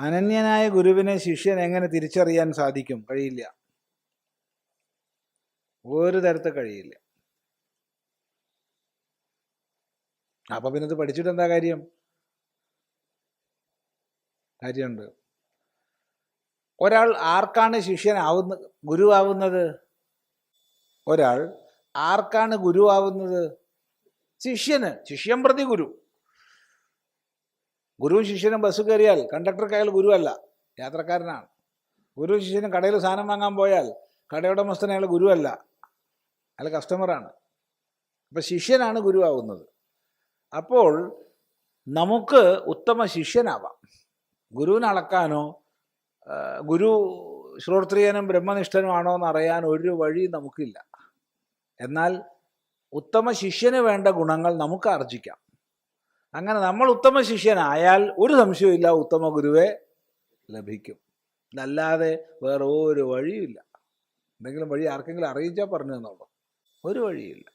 അനന്യനായ ഗുരുവിനെ ശിഷ്യൻ എങ്ങനെ തിരിച്ചറിയാൻ സാധിക്കും? കഴിയില്ല, ഒരു തരത്തിൽ കഴിയില്ല. അപ്പൊ പിന്നെ ഇത് പഠിച്ചിട്ട് എന്താ കാര്യമുണ്ട്? ഒരാൾ ആർക്കാണ് ശിഷ്യനാവുന്നത്, ഗുരുവാവുന്നത്? ഒരാൾ ആർക്കാണ് ഗുരുവാവുന്നത്? ശിഷ്യന്. ശിഷ്യം പ്രതി ഗുരു. ഗുരുവും ശിഷ്യനും ബസ് കയറിയാൽ കണ്ടക്ടർക്ക് അയാൾ ഗുരുവല്ല, യാത്രക്കാരനാണ്. ഗുരു ശിഷ്യനും കടയിൽ സാധനം വാങ്ങാൻ പോയാൽ കടയുടമസ്ഥന് അയാൾ ഗുരുവല്ല, അയാൾ കസ്റ്റമറാണ്. അപ്പം ശിഷ്യനാണ് ഗുരുവാവുന്നത്. അപ്പോൾ നമുക്ക് ഉത്തമ ശിഷ്യനാവാം. ഗുരുവിനെ അളക്കാനോ ഗുരു ശ്രോത്രിയനും ബ്രഹ്മനിഷ്ഠനുമാണോ എന്ന് അറിയാൻ ഒരു വഴി നമുക്കില്ല. എന്നാൽ ഉത്തമ ശിഷ്യന് വേണ്ട ഗുണങ്ങൾ നമുക്ക് ആർജിക്കാം. അങ്ങനെ നമ്മൾ ഉത്തമ ശിഷ്യനായാൽ ഒരു സംശയമില്ല, ഉത്തമ ഗുരുവെ ലഭിക്കും. അല്ലാതെ വേറെ ഒരു വഴിയുമില്ല. എന്തെങ്കിലും വഴി ആർക്കെങ്കിലും അറിയിച്ചാൽ പറഞ്ഞു തന്നോളൂ, ഒരു വഴിയില്ല.